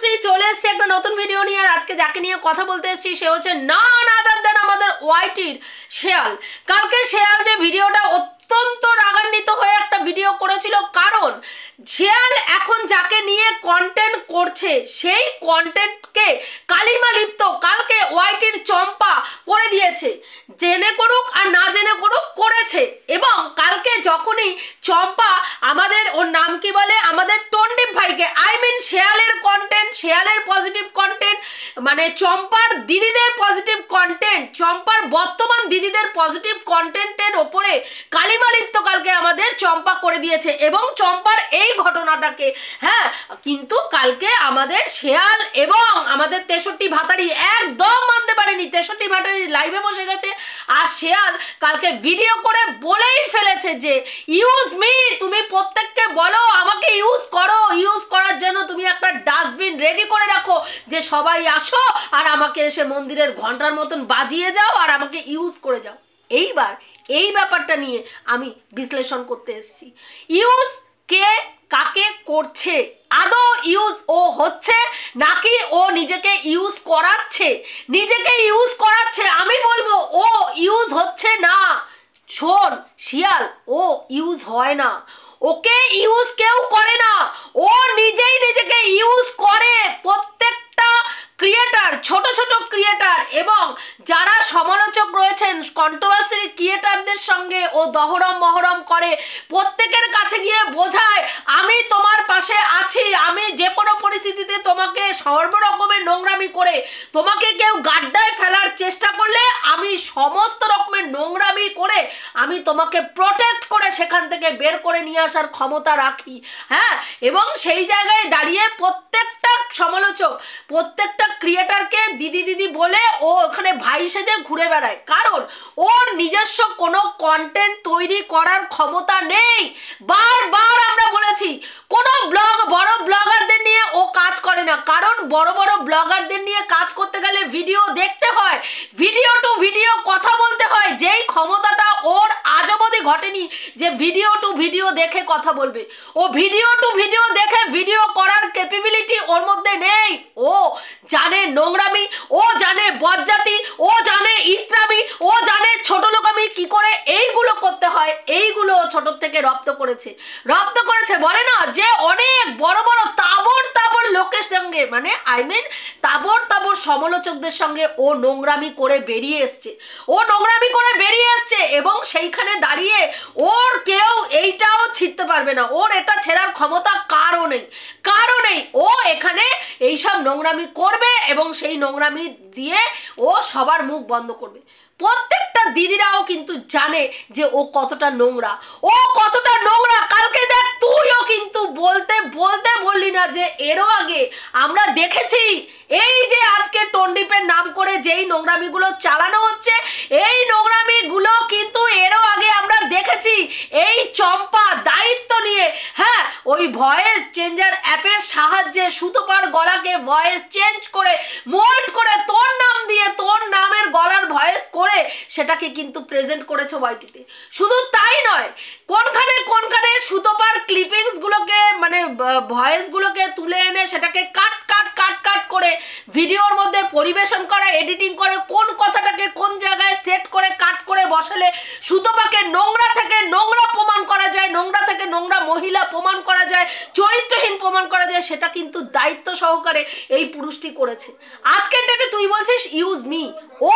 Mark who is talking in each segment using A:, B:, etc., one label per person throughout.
A: তনুশ্রী চলে এসেছে একটা নতুন ভিডিও নিয়ে। আর আজকে যাকে নিয়ে কথা বলতে এসেছি সে হচ্ছে নন আদার দেন আমাদের ওয়াইটির শেয়াল। কালকে শেয়াল যে ভিডিওটা অত্যন্ত রাগান্বিত হয়ে একটা ভিডিও করেছিল, কারণ শেয়াল এখন যাকে নিয়ে কন্টেন্ট করছে সেই কন্টেন্টকে কালিমা লিপ্ত কালকে ওয়াইটির চম্পা করে দিয়েছে। জেনে করুক আর না জেনে করুক করেছে। এবং কালকে যখনই চম্পা আমাদের ওর নাম কি বলে আমাদের টন্ডিপ ভাইকে শেয়ালের কন্টেন্ট, শেয়ালের পজিটিভ কন্টেন্ট, মানে চম্পার দিদিদের পজিটিভ কন্টেন্ট, চম্পার বর্তমান দিদিদের পজিটিভ কন্টেন্টের ওপরে কালিমা লিপ্ত কালকে আমাদের চম্পা করে দিয়েছে। এবং চম্পার এই ঘটনাটাকে কিন্তু কালকে আমাদের শেয়াল এবং আমাদের 63 ভাতারি একদম মানতে পারেনি। 63 ভাতারি লাইভে বসে গেছে আর শেয়াল কালকে ভিডিও করে বলেই ফেলেছে যে ইউজ মি, তুমি প্রত্যেককে বলো আমাকে ইউজ করো, ইউজ করার জন্য তুমি একটা ডাস্টবিন রেডি করে রাখো যে সবাই আসো আর আমাকে এসে মন্দিরের ঘন্টার মতন বাজিয়ে যাও আর আমাকে ইউজ করে যাও। এইবার এই ব্যাপারটা নিয়ে আমি বিশ্লেষণ করতে এসেছি। ইউজ কে কাকে করছে, আদৌ ইউজ ও হচ্ছে নাকি ও নিজেকে ইউজ করাচ্ছে? নিজেকে ইউজ করাচ্ছে, আমি বলবো ও ইউজ হচ্ছে না। শোন শিয়াল, ও ইউজ হয় না, ওকে ইউজ কেউ করে না, ও নিজেই নিজেকে ইউজ করে। প্রত্যেকটা ক্রিয়েটার, ছোট ছোট ক্রিয়েটার এবং যারা সমালোচক রয়েছেন কন্ট্রোভার্সি ক্রিয়েটারদের সঙ্গে ও দহরম মহরম করে, প্রত্যেকের কাছে গিয়ে বোঝায় আমি তোমার পাশে আছি, আমি যে কোনো পরিস্থিতিতে তোমাকে সর্বরকমের নোংরামি করে তোমাকে কেউ গাড্ডায় ফেলার চেষ্টা করলে আমি সমস্ত রকমের নোংরামি করে আমি তোমাকে প্রোটেক্ট করে সেখান থেকে বের করে নিয়ে আসার ক্ষমতা রাখি। এবং সেই জায়গায় দাঁড়িয়ে প্রত্যেকটা সমালোচক, প্রত্যেকটা ক্রিয়েটারকে দিদি দিদি বলে ও ওখানে ভাই সেজে ঘুরে বেড়ায়, কারণ ওর নিজস্ব কোনো কন্টেন্ট তৈরি করার ক্ষমতা নেই। বারবার আমরা বলেছি কোনো বড় ব্লগারদের নিয়ে ও কাজ করে না, কারণ বড় বড় ব্লগারদের নিয়ে কাজ করতে গেলে ভিডিও দেখতে হয়, ভিডিও টু ভিডিও কথা বলতে হয়। যেই ক্ষমতাটা ওর আজ অবধি ঘটেনি যে ভিডিও টু ভিডিও দেখে কথা বলবে, ও ভিডিও টু ভিডিও দেখে ভিডিও করার ক্যাপাবিলিটি ওর মধ্যে নেই। ও জানে নোংরামি, ও জানে বজ্জাতি, ও জানে ইত্রামি, ও জানে ছোট লোকামি কি করে এইগুলো করতে হয়। এইগুলো ছোট থেকে রপ্ত করেছে বলে না যে অনেক বড় বড় তাবর তাবর লোকের সঙ্গে, মানে তাবর তাবর সমালোচকদের সঙ্গে ও নোংরামি করে বেরিয়ে এসছে, এবং সেইখানে দাঁড়িয়ে ওর কেউ এইটাও ছিঁড়তে পারবে না, ওর এটা ছেড়ার ক্ষমতা কারও নেই। ও এখানে এইসব নোংরামি করবে এবং সেই নোংরামি দিয়ে ও সবার মুখ বন্ধ করবে। প্রত্যেকটা দিদিরাও কিন্তু জানে যে ও কতটা নোংরা, কালকে দেখ তুইও কিন্তু বলতে বললি না যে এরও আগে আমরা দেখেছি এই যে আজকে টন্ডিপের নাম করে যেই নোংরামিগুলো চালানো হচ্ছে, এই নোংরামিগুলো কিন্তু এরও আগে আমরা দেখেছি। এই চম্পা দায়িত্ব নিয়ে ওই ভয়েস চেঞ্জার অ্যাপের সাহায্যে সুতোপার গলাকে ভয়েস চেঞ্জ করে মোল্ড করে তোর নাম দিয়ে তোর নামের গলার ভয়েস করে সেটাকে কিন্তু প্রেজেন্ট করেছে ওয়াইটিতে। শুধু তাই নয়, কোনখানে সুতোপার ক্লিপিংস গুলোকে মানে ভয়েস গুলোকে তুলে এনে সেটাকে কাট করে ভিডিওর মধ্যে পরিবেশন করা, এডিটিং করে কোন কথাটাকে কোন জায়গায় সেট করে কাট করে বসালে সুতোপাকে নোংরা থেকে নোংরা প্রমাণ করা যায়, নোংরা থেকে নোংরা মহিলা প্রমাণ করা যায়, চরিত্রহীন প্রমাণ করা যায়, সেটা কিন্তু দায়িত্ব সহকারে এই পুরুষটি করেছে। আজকের ডেটে তুই বলছিস ইউজ মি, ও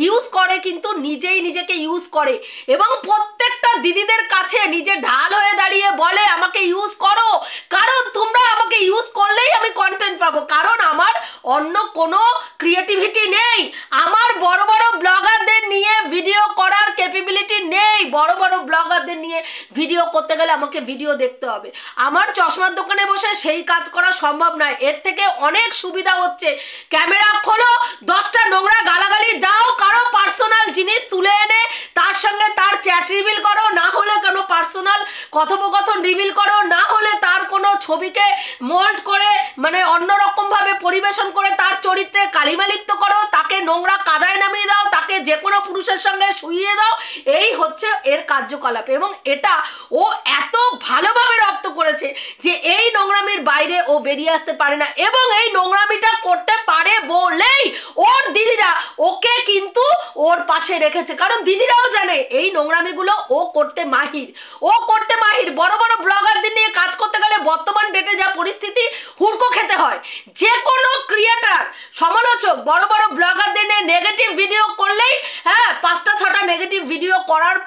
A: ইউজ করে কিন্তু নিজেই নিজেকে ইউজ করে এবং প্রত্যেকটা দিদিদের কাছে নিজে ঢাল হয়ে দাঁড়িয়ে বলে আমাকে ইউজ করো, কারণ তোমরা আমাকে ইউজ করলেই আমি কন্টেন্ট পাবো, কারণ আমার অন্য কোনো ক্রিয়েটিভিটি নেই, আমার বড় বড় ব্লগারদের নিয়ে ভিডিও করার ক্যাপাবিলিটি নেই। বড় বড় ব্লগারদের নিয়ে ভিডিও করতে গেলে আমাকে ভিডিও দেখতে হবে, আমার চশমার দোকানে বসে সেই কাজ করা সম্ভব নয়। এর থেকে অনেক সুবিধা হচ্ছে, ক্যামেরা খোলো, 10টা নোংরা গালাগালি দাও, কারো পার্সোনাল জিনিস তুলে এনে তার সঙ্গে তার চ্যাট রিভিল করো, না হলে কোনো পার্সোনাল কথোপকথন রিভিল করো, না হলে তার কোনো ছবিকে মোল্ড করে মানে অন্যরকম ভাবে পরিবেশন করে তার চরিত্রে কালিমালিপ্ত করো, তাকে নোংরা কাদায় নামিয়ে দাও, তাকে যে কোনো পুরুষের সঙ্গে শুইয়ে দাও, এই হচ্ছে এর কার্যকলাপ। এবং এটা ও এত ভালোভাবে রপ্ত করেছে যে এই নোংরামির বাইরে ও বেরিয়ে আসতে পারে না। এবং এই নোংরামিটা করতে পারে বলেই ওর দিদিরা ওকে কিন্তু ওর পাশে রেখেছে, কারণ দিদিরাও জানে এই নোংরামিগুলো ও করতে মাহির, ও করতে মাহির। বড় বড় ব্লগারদের নিয়ে কাজ করতে গেলে বর্তমান ডেটে যা পরিস্থিতি, হুড়কো খেতে হয়। যে কোনো ক্রিয়েটার, সমালোচক বড় বড় ব্লগারদের নিয়ে নেগেটিভ ভিডিও করলেই, হ্যাঁ, 5টা 6টা নেগেটিভ ভিডিও করার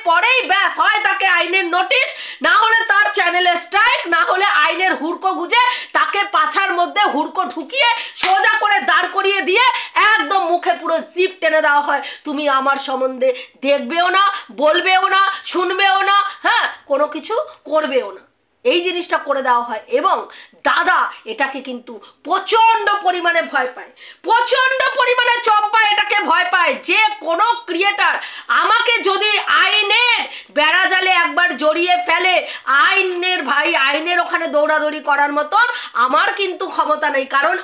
A: পরেই ব্যাস, হয় তাকে আইনের নোটিশ, না হলে তার চ্যানেলে স্ট্রাইক, না হলে আইনের হুড়কো গুজে তাকে পাছার মধ্যে হুড়কো ঢুকিয়ে সোজা করে দাঁড় করিয়ে দিয়ে একদম মুখে পুরো জিপ টেনে দেওয়া হয়। তুমি আমার সম্বন্ধে দেখবেও না, বলবেও না, শুনবেও না, হ্যাঁ, কোনো কিছু করবেও না, এই জিনিসটা করে দেওয়া হয়। এবং দাদা এটাকে কিন্তু প্রচন্ড পরিমাণে ভয় পায়, প্রচন্ড পরিমাণে চম্পা এটাকে ভয় পায় যে কোনো ক্রিয়েটার আমাকে যদি আইনের বেড়াজালে একবার জড়িয়ে ফেলে, আইনের ওখানে দৌড়াদৌড়ি করার মতন আমার কিন্তু ক্ষমতা নেই। কারণ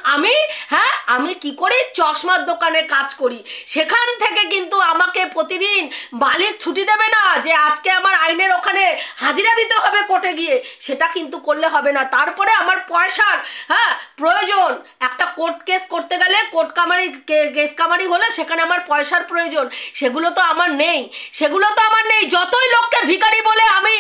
A: আমি কি করি, চশমার দোকানে কাজ করি, সেখান থেকে কিন্তু আমাকে প্রতিদিন মালিক ছুটি দেবে না যে আজকে আমার আইনের ওখানে হাজিরা দিতে হবে কোর্টে গিয়ে, সেটা কিন্তু করলে হবে না। তারপরে আমার পয়সার প্রয়োজন, একটা কোর্ট কেস করতে গেলে কেস কামারি হলে সেখানে আমার পয়সার প্রয়োজন, সেগুলো তো আমার নেই। যতই লোককে ভিখারি বলে আমি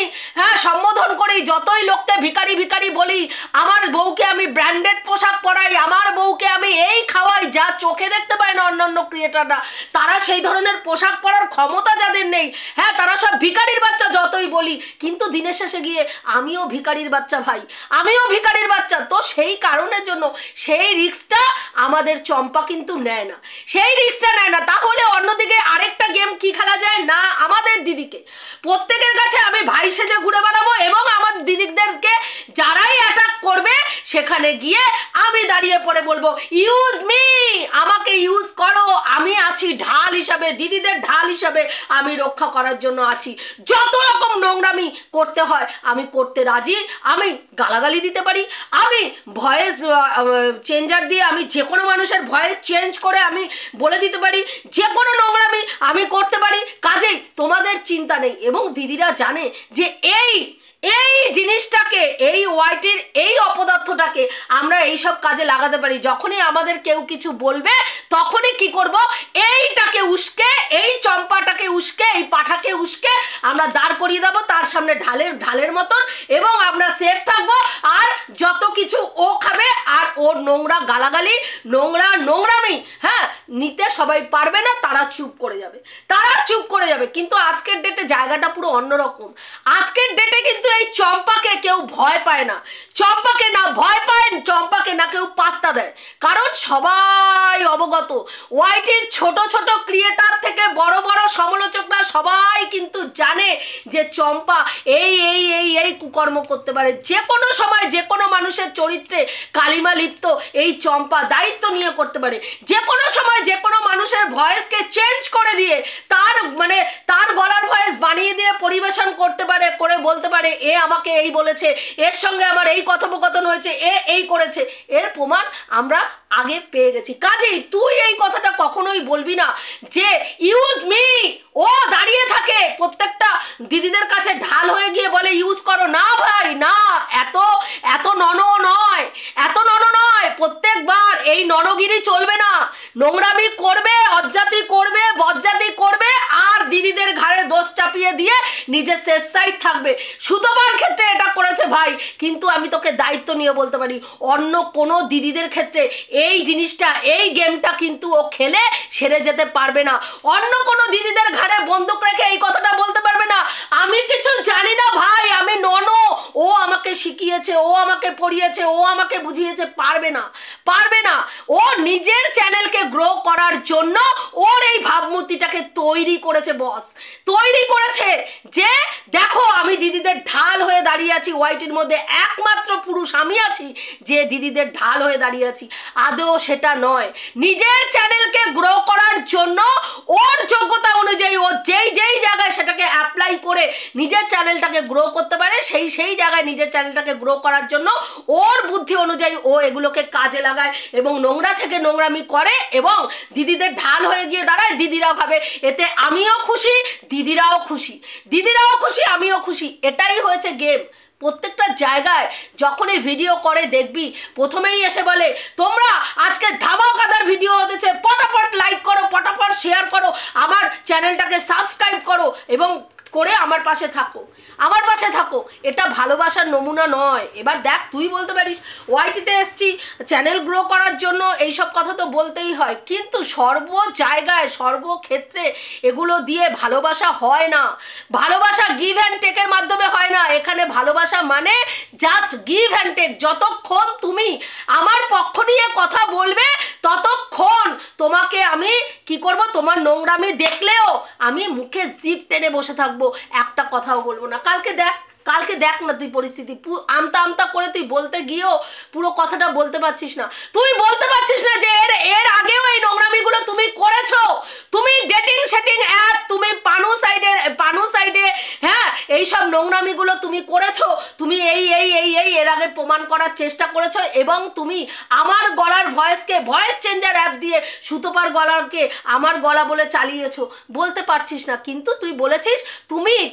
A: সম্বোধন করি, যতই লোককে ভিখারি বলি, আমার বউকে আমি ব্র্যান্ডেড পোশাক পরাই, আমার বউকে আমি এই খাওয়াই, যা চোখে দেখতে পায় না অন্যান্য ক্রিয়েটাররা, তারা সেই ধরনের পোশাক পরার ক্ষমতা যাদের নেই, তারা সব ভিখারির বাচ্চা যতই বলি, কিন্তু দিনের শেষে গিয়ে আমিও ভিখারির বাচ্চা ভাই, আমিও ভিখারির বাচ্চা। তো সেই কারণের জন্য সেই রিস্কটা আমাদের চম্পা কিন্তু নেয় না, সেই রিস্কটা নেয় না। তাহলে অন্যদিকে আরেকটা গেম কি খেলা যায় না, আমাদের দিদিকে প্রত্যেকের কাছে আমি ভাই সেজে ঘুরে বেড়াবো, এবং আমার দিদিদেরকে যারাই অ্যাটাক করবে সেখানে গিয়ে আমি দাঁড়িয়ে পড়ে বলবো ইউজ মি, আমাকে ইউজ করো, আমি আছি ঢাল হিসাবে, দিদিদের ঢাল হিসাবে আমি রক্ষা করার জন্য আছি। যত রকম নোংরামি করতে হয় আমি করতে রাজি, আমি গালাগালি দিতে পারি, আমি ভয়েস চেঞ্জার দিয়ে আমি যে কোনো মানুষের ভয়েস চেঞ্জ করে আমি বলে দিতে পারি, যে কোনো নোংরামি আমি করতে পারি, কাজেই তোমাদের চিন্তা নেই। এবং দিদিরা জানে যে এই জিনিসটাকে, এই ওয়াইটির এই অপদার্থটাকে আমরা এইসব কাজে লাগাতে পারি। যখনই আমাদের কেউ কিছু বলবে তখনই কি করব, এইটাকে উস্কে, এই চম্পাটাকে উস্কে, এই পাঠাকে উস্কে আমরা দাঁড় করিয়ে দেবো তার সামনে ঢালের মতন, এবং আমরা সেফ থাকবো। আর যত কিছু ও খাবে, আর ওর নোংরা গালাগালি, নোংরামি নিতে সবাই পারবে না, তারা চুপ করে যাবে। কিন্তু আজকের ডেটে জায়গাটা পুরো অন্যরকম। আজকের ডেটে কিন্তু এই চম্পাকে কেউ ভয় পায় না, চম্পাকে না ভয় পায়, চম্পাকে না কেউ পাত্তা দেয়, কারণ সবাই অবগত। ওয়াইটির ছোট ছোট ক্রিয়েটার থেকে বড় বড় সমালোচকরা সবাই কিন্তু জানে যে চম্পা এই কুকর্ম করতে পারে। যে কোনো সময় যে কোনো মানুষের চরিত্রে কালিমা লিপ্ত এই চম্পা দায়িত্ব নিয়ে করতে পারে। যে কোনো সময় যে কোনো মানুষের ভয়েসকে চেঞ্জ করে দিয়ে তার গলার ভয়েস বানিয়ে দিয়ে পরিবেশন করতে পারে, করে বলতে পারে এ আমাকে এই বলেছে, এর সঙ্গে আমার এই কথোপকথন হয়েছে, এই করেছে। এর প্রমাণ আমরা আগে পেয়ে গেছি। কাজেই তুই এই কথাটা কখনোই বলবি না যে ইউজ মি। ও দাঁড়িয়ে থাকে প্রত্যেকটা দিদিদের কাছে ঢাল হয়ে গিয়ে বলে ইউজ করো না ভাই, না, এত নন নয়। প্রত্যেকবার এই নরগিরি চলবে না, নোংরামি করবে, অজ্জাতি করবে, বজ্জাতি করবে, আর দিদিদের ঘাড়ে দোষ চাপিয়ে দিয়ে নিজের সেফ সাইড থাকবে। সুতপার ক্ষেত্রে এটা করেছে ভাই, কিন্তু আমি তোকে দায়িত্ব নিয়ে বলতে পারি অন্য কোনো দিদিদের ক্ষেত্রে এই জিনিসটা, এই গেমটা কিন্তু ও খেলে সেরে যেতে পারবে না। অন্য কোনো দিদিদের ঘাড়ে বন্দুক রেখে এই কথাটা বলতে পারবে না আমি কিছু জানি না ভাই, আমি ননো, ও আমাকে শিখিয়েছে, ও আমাকে পড়িয়েছে, ও আমাকে বুঝিয়েছে। পারবে না। ও নিজের চ্যানেলকে গ্রো করার জন্য ওর এই ভাবমূর্তিটাকে তৈরি করেছে বস তৈরি করেছে যে দেখো আমি দিদিদের ঢাল হয়ে দাঁড়িয়ে আছি, ওয়াইটির মধ্যে একমাত্র পুরুষ আমি আছি যে দিদিদের ঢাল হয়ে দাঁড়িয়ে আছি। আদৌ সেটা নয়। নিজের চ্যানেলকে গ্রো করার জন্য ওর যোগ্যতা অনুযায়ী ও যেই জায়গায় সেটাকে অ্যাপ্লাই করে নিজের চ্যানেলটাকে গ্রো করতে পারে, সেই জায়গায় নিজের চ্যানেলটাকে গ্রো করার জন্য ওর বুদ্ধি অনুযায়ী ও এগুলোকে কাজে লাগায় এবং নোংরা থেকে নোংরামি করে এবং দিদিদের ঢাল হয়ে গিয়ে দাঁড়ায়। দিদিরাও ভাবে এতে আমিও খুশি, দিদিরাও খুশি, আমিও খুশি। এটাই হয়েছে গেম। প্রত্যেকটা জায়গায় যখনই ভিডিও করে দেখবি প্রথমেই এসে বলে তোমরা আজকে ধামাকাদার ভিডিও হতেছে, পটাপট লাইক করো, পটাপট শেয়ার করো, আমার চ্যানেলটাকে সাবস্ক্রাইব করো এবং করে আমার পাশে থাকো। এটা ভালোবাসার নমুনা নয়। এবার দেখ, তুই বলতে পারিস ওয়াইটিতে এসছি চ্যানেল গ্রো করার জন্য, এইসব কথা তো বলতেই হয়, কিন্তু সর্ব জায়গায় সর্বক্ষেত্রে এগুলো দিয়ে ভালোবাসা হয় না। ভালোবাসা গিভ অ্যান্ড টেকের মাধ্যমে হয় না। এখানে ভালোবাসা মানে জাস্ট গিভ অ্যান্ড টেক। যতক্ষণ তুমি আমার পক্ষ নিয়ে কথা বলবে ততক্ষণ তোমাকে আমি কি করব, তোমার নোংরামি দেখলেও আমি মুখে জিভ টেনে বসে থাকবো, একটা কথাও বলবো না। কালকে দেখ না তুই পরিস্থিতি, আমতা করে তুই বলতে গিয়েও পুরো কথাটা বলতে পারছিস না। তুই বলতে পারছিস না যে এর আগেও এই নোংরামিগুলো তুমি করেছো। তুমি ডেটিং সেটিং অ্যাপ, তুমি পানু সাইডে হ্যাঁ এইসব নোংরামিগুলো তুমি করেছো। তুমি এই এর আগে প্রমাণ করার চেষ্টা করেছো এবং তুমি আমার গলার ভয়েসকে ভয়েস চেঞ্জার অ্যাপ দিয়ে সুতোপার গলাকে আমার গলা বলে চালিয়েছো। বলতে পারছিস না, কিন্তু তুই বলেছিস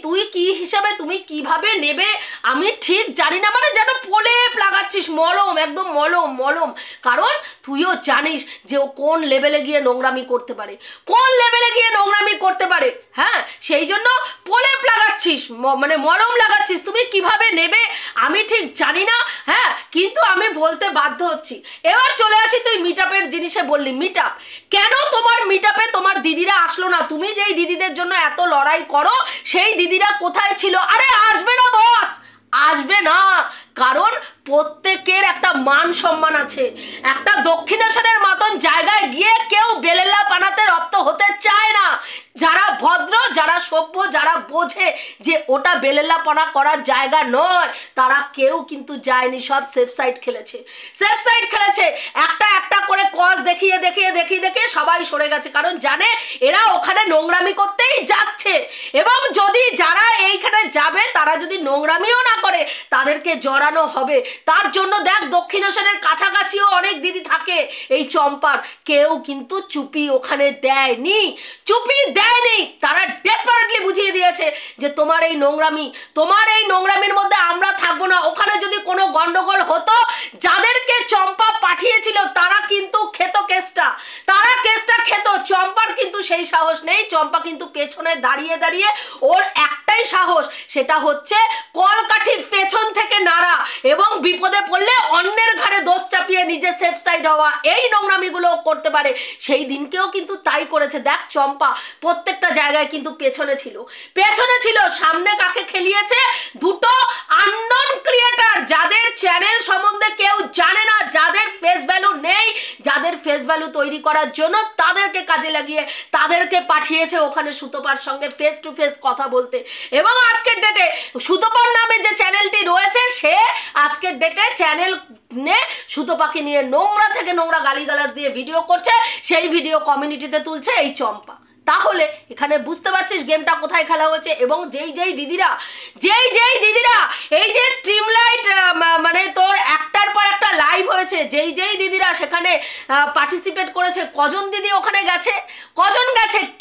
A: তুই কি হিসাবে, তুমি কিভাবে নেবে আমি ঠিক জানি না। মানে যেন প্রলেপ লাগাচ্ছিস, মলম, একদম মলম। কারণ তুইও জানিস যে ও কোন লেভেলে গিয়ে নোংরামি করতে পারে, হ্যাঁ, সেই জন্য প্রলেপ লাগাচ্ছিস, মানে মলম লাগাচ্ছিস। তুমি কিভাবে নেবে আমি ঠিক জানি না, হ্যাঁ, কিন্তু আমি বলতে বাধ্য হচ্ছি। এবার চলে আসি, তুই মিটআপের জিনিসে বললি, মিটআপ কেন তোমার মিটআপে তোমার দিদিরা আসলো না? তুমি যেই দিদিদের জন্য এত লড়াই করো সেই দিদিরা কোথায় ছিল? আরে আসবে না বস, আসবে না, কারণ প্রত্যেকের একটা মান সম্মান আছে। একটা দক্ষিণেশ্বরের মতন জায়গায় গিয়ে কেউ বেলেল্লা পানাতে রপ্ত হতে চায় না। যারা ভদ্র, যারা সভ্য, যারা বোঝে যে ওটা বেলেল্লা পানা করার জায়গা নয়, তারা কেউ কিন্তু যায়নি। সব সেফ সাইড খেলেছে। একটা করে কজ দেখিয়ে সবাই সরে গেছে, কারণ জানে এরা ওখানে নোংরামি করতেই যাচ্ছে এবং যদি যারা এইখানে যাবে তারা যদি নোংরামিও না করে তাদেরকে জড়ানো হবে। তার জন্য দেখ, দক্ষিণেশ্বরের কাছাকাছিও অনেক দিদি থাকে এই চম্পার, কেউ কিন্তু চুপি ওখানে দেয়নি। তারা ডেসপারেটলি বুঝিয়ে দিয়েছে যে তোমার এই নোংরামির মধ্যে আমরা থাকবো না। ওখানে যদি কোনো গন্ডগোল হতো, যাদেরকে চম্পা পাঠিয়েছিল তারা কিন্তু খেত কেসটা, চম্পার কিন্তু সেই সাহস নেই। চম্পা কিন্তু পেছনে দাঁড়িয়ে ওর একটাই সাহস, সেটা হচ্ছে কলকাঠি পেছন থেকে নাড়া এবং বিপদে পড়লে অন্যের ঘাড়ে দোষ চাপিয়ে নিজে সেফ সাইড হওয়া। এই নোংরামিগুলো করতে পারে। সেই দিনকেও কিন্তু তাই করেছে। দেখ, চম্পা প্রত্যেকটা জায়গায় কিন্তু পেছনে ছিল। সামনে কাকে খেলিয়েছে? দুটো আননোন ক্রিয়েটার, যাদের চ্যানেল সম্বন্ধে কেউ জানে না, যাদের ফেস ভ্যালু নেই, যাদের ফেস ভ্যালু তৈরি করার জন্য তাদেরকে কাজে লাগিয়ে তাদেরকে পাঠিয়েছে ওখানে সুতোপার সঙ্গে ফেস টু ফেস কথা বলতে। এবং আজকের ডেটে সুতোপার নামে যে চ্যানেলটি রয়েছে, সে আজকের ডেটে চ্যানেল নে সুতোপাকে নিয়ে নোংরা থেকে নোংরা গালিগালাজ দিয়ে ভিডিও করছে, সেই ভিডিও কমিউনিটিতে তুলছে এই চম্পা। তাহলে এখানে বুঝতে পারছিস গেমটা কোথায় খেলা হয়েছে। এবং যেই দিদিরা এই যে স্ট্রিমলাইট মানে তোর একটার পর একটা লাইভ হয়েছে, যেই দিদিরা সেখানে পার্টিসিপেট করেছে, কজন দিদি ওখানে গেছে?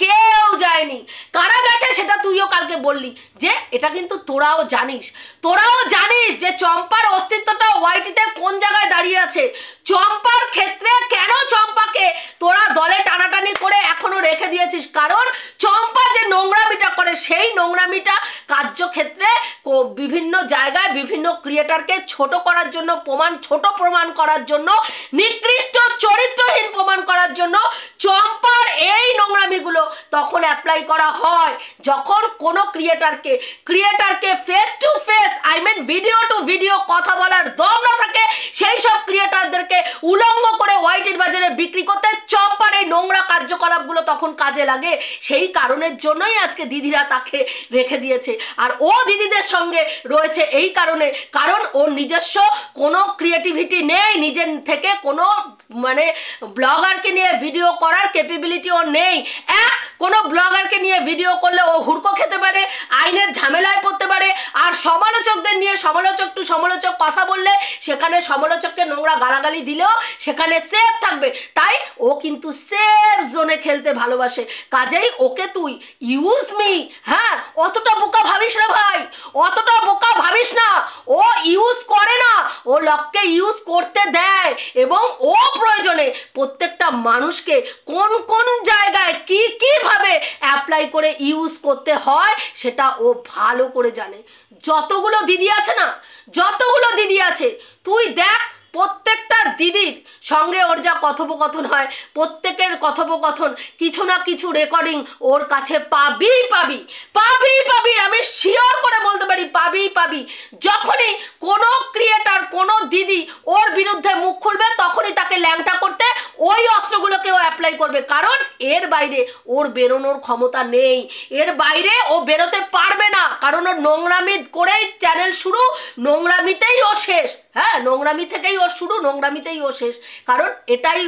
A: কেউ যায়নি। কারা গেছে সেটা তুইও কালকে বললি যে এটা কিন্তু তোরাও জানিস যে চম্পার অস্তিত্বটা ওয়াইটিতে কোন জায়গায় দাঁড়িয়ে আছে। চম্পার ক্ষেত্রে কেন চম্পাকে তোরা দলে টানাটানি করে এখনো রেখে দিয়েছিস? কারণ চম্পা যে নোংরামিটা করে, সেই নোংরামিটা কার্যক্ষেত্রে বিভিন্ন জায়গায় বিভিন্ন ক্রিয়েটারকে ছোট করার জন্য, প্রমাণ করার জন্য, নিকৃষ্ট চরিত্রহীন প্রমাণ করার জন্য চম্পার এই নোংরামিগুলো তখন অ্যাপ্লাই করা হয় যখন কোনো ক্রিয়েটারকে face to face, video to video কথা বলার দম না থাকে, সেই সব ক্রিয়েটারদেরকে উলঙ্গ করে ওয়াইটির বাজারে বিক্রি করতে চম্পার এই নোংরা কার্যকলাপগুলো তখন কাজে লাগে, সেই কারণের জন্যই আজকে দিদিরা তাকে রেখে দিয়েছে। আর ও দিদিদের সঙ্গে রয়েছে এই কারণে, কারণ ওর নিজস্ব কোনো ক্রিয়েটিভিটি নেই, নিজের থেকে কোনো মানে ব্লগারকে নিয়ে ভিডিও করার ক্যাপাবিলিটি ওর নেই। কোনো ব্লগারকে নিয়ে ভিডিও করলে ও হুড়কো খেতে পারে, আইনের ঝামেলায় পড়তে পারে, আর সমালোচকদের নিয়ে সমালোচক টু সমালোচক কথা বললে সেখানে সমালোচককে নোংরা গালাগালি দিলেও সেখানে সেফ থাকবে। তাই ও কিন্তু সেফ জোনে খেলতে ভালোবাসে, কাজেই ওকে তুই ইউজ মি, হ্যাঁ অতটা বোকা ভাবিস না ভাই, অতটা বোকা ভাবিস না। ও ইউজ করে না, ও লোককে ইউজ করতে দেয়, এবং ও প্রয়োজনে প্রত্যেকটা মানুষকে কোন কোন জায়গায় কি কিভাবে অ্যাপ্লাই করে ইউজ করতে হয় সেটা ও ভালো করে জানে। যতগুলো দিদি আছে না, যতগুলো দিদি আছে তুই দেখ, প্রত্যেকটা দিদির সঙ্গে ওর যা কথোপকথন হয়, প্রত্যেকের কথোপকথন কিছু না কিছু রেকর্ডিং ওর কাছে পাবি পাবি পাবি পাবি, আমি শিওর করে বলতে পারি পাবি পাবি। যখনই কোনো ক্রিয়েটার কোনো দিদি ওর বিরুদ্ধে মুখ খুলবে তখনই তাকে ল্যাংটা করতে ওই অস্ত্রগুলোকে ও অ্যাপ্লাই করবে, কারণ এর বাইরে ওর বেরোনোর ক্ষমতা নেই, এর বাইরে ও বেরোতে পারবে না, কারণ ওর নোংরামি করেই চ্যানেল শুরু, নোংরামিতেই ও শেষ। হ্যাঁ, নোংরামি থেকেই ওর শুরু, নোংরামিতেই ও শেষ, কারণ এটাই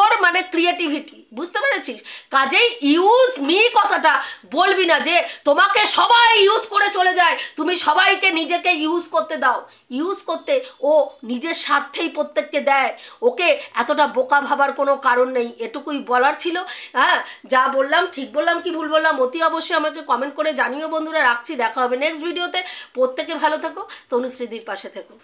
A: ওর মানে ক্রিয়েটিভিটি, বুঝতে পেরেছিস? কাজেই ইউজ মি কথাটা বলবি না যে তোমাকে সবাই ইউজ করে চলে যায়, তুমি সবাইকে নিজেকে ইউজ করতে দাও। ইউজ করতে ও নিজের স্বার্থেই প্রত্যেককে দেয়, ওকে এতটা বোকা ভাবার কোনো কারণ নেই, এটুকুই বলার ছিল। হ্যাঁ, যা বললাম ঠিক বললাম কি ভুল বললাম অতি অবশ্যই আমাকে কমেন্ট করে জানিও বন্ধুরা। রাখছি, দেখা হবে নেক্সট ভিডিওতে। প্রত্যেকে ভালো থেকো, তনুশ্রীদির পাশে থেকো।